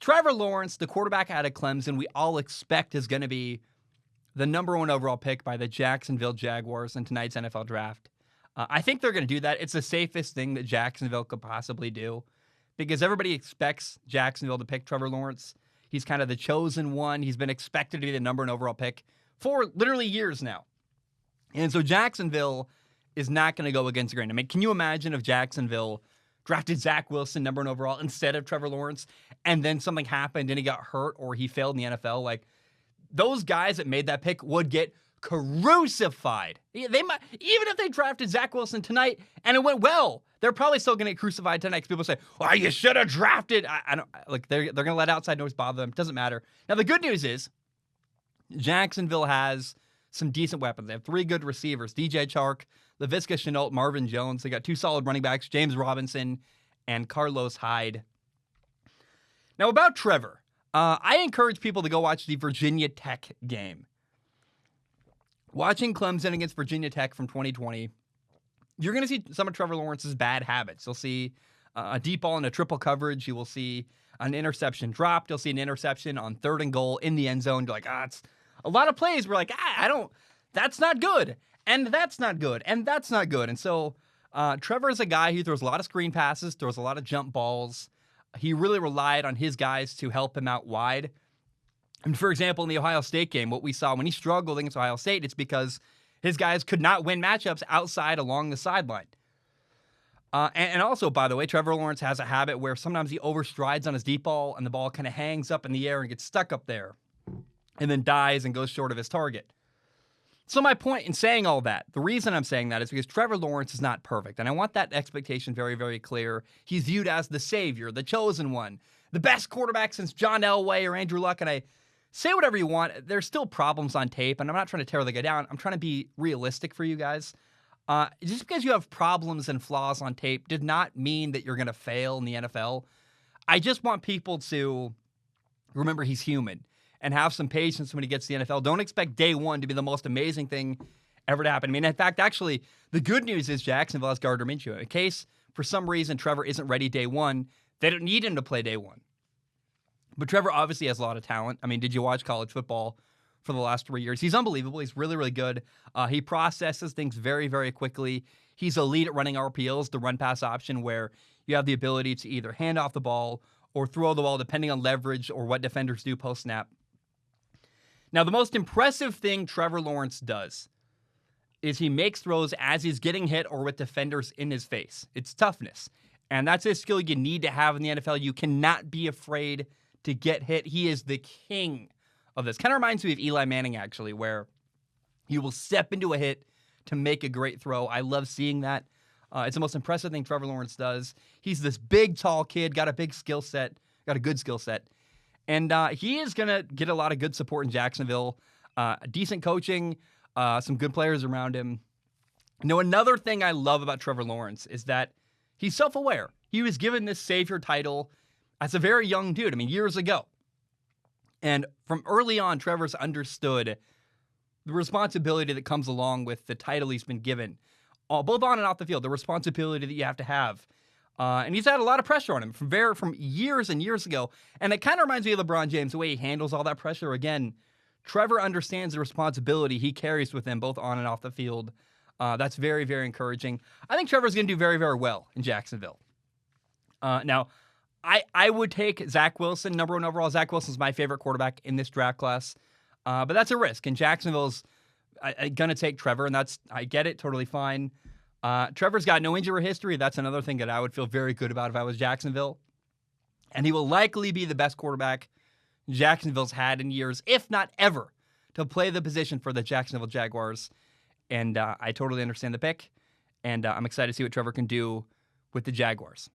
Trevor Lawrence, the quarterback out of Clemson, we all expect is going to be the number one overall pick by the Jacksonville Jaguars in tonight's NFL draft. I think they're going to do that. It's the safest thing that Jacksonville could possibly do because everybody expects Jacksonville to pick Trevor Lawrence. He's kind of the chosen one. He's been expected to be the number one overall pick for literally years now. And so Jacksonville is not going to go against the grain. I mean, can you imagine if Jacksonville drafted Zach Wilson number one overall instead of Trevor Lawrence, and then something happened and he got hurt or he failed in the NFL? Like, those guys that made that pick would get crucified. They might, even if they drafted Zach Wilson tonight and it went well, they're probably still going to get crucified tonight because people say, "Oh, you should have drafted." I don't like. They're going to let outside noise bother them. It doesn't matter. Now the good news is, Jacksonville has some decent weapons. They have 3 good receivers: DJ Chark, Laviska Shenault, Marvin Jones. They got 2 solid running backs: James Robinson and Carlos Hyde. Now about Trevor, I encourage people to go watch the Virginia Tech game. Watching Clemson against Virginia Tech from 2020, you're going to see some of Trevor Lawrence's bad habits. You'll see a deep ball in a triple coverage. You will see an interception dropped. You'll see an interception on 3rd and goal in the end zone. You're like, it's a lot of plays. We're like, that's not good. And that's not good. And that's not good. And so Trevor is a guy who throws a lot of screen passes, throws a lot of jump balls. He really relied on his guys to help him out wide. And for example, in the Ohio State game, what we saw when he struggled against Ohio State, it's because his guys could not win matchups outside along the sideline. And also, by the way, Trevor Lawrence has a habit where sometimes he overstrides on his deep ball and the ball kind of hangs up in the air and gets stuck up there and then dies and goes short of his target. So my point in saying all that, the reason I'm saying that is because Trevor Lawrence is not perfect. And I want that expectation very, very clear. He's viewed as the savior, the chosen one, the best quarterback since John Elway or Andrew Luck. And I say whatever you want. There's still problems on tape, and I'm not trying to tear the guy down. I'm trying to be realistic for you guys. Just because you have problems and flaws on tape did not mean that you're going to fail in the NFL. I just want people to remember he's human and have some patience when he gets to the NFL. Don't expect day one to be the most amazing thing ever to happen. I mean, in fact, actually, the good news is Jacksonville has Gardner Minshew. In case, for some reason, Trevor isn't ready day one, they don't need him to play day one. But Trevor obviously has a lot of talent. I mean, did you watch college football for the last 3 years? He's unbelievable. He's really, really good. He processes things very, very quickly. He's elite at running RPOs, the run-pass option, where you have the ability to either hand off the ball or throw the ball, depending on leverage or what defenders do post-snap. Now, the most impressive thing Trevor Lawrence does is he makes throws as he's getting hit or with defenders in his face. It's toughness. And that's a skill you need to have in the NFL. You cannot be afraid to get hit. He is the king of this. Kind of reminds me of Eli Manning, actually, where he will step into a hit to make a great throw. I love seeing that. It's the most impressive thing Trevor Lawrence does. He's this big, tall kid, got a big skill set, got a good skill set. And he is going to get a lot of good support in Jacksonville. Decent coaching, some good players around him. Now, another thing I love about Trevor Lawrence is that he's self-aware. He was given this savior title as a very young dude, I mean, years ago. And from early on, Trevor's understood the responsibility that comes along with the title he's been given, both on and off the field, the responsibility that you have to have. And he's had a lot of pressure on him from years and years ago. And it kind of reminds me of LeBron James, the way he handles all that pressure. Again, Trevor understands the responsibility he carries with him, both on and off the field. That's very, very encouraging. I think Trevor's going to do very, very well in Jacksonville. Now, I would take Zach Wilson, number one overall. Zach Wilson's my favorite quarterback in this draft class. But that's a risk. And Jacksonville's going to take Trevor, and I get it, totally fine. Trevor's got no injury history. That's another thing that I would feel very good about if I was Jacksonville. And he will likely be the best quarterback Jacksonville's had in years, if not ever, to play the position for the Jacksonville Jaguars. And I totally understand the pick. And I'm excited to see what Trevor can do with the Jaguars.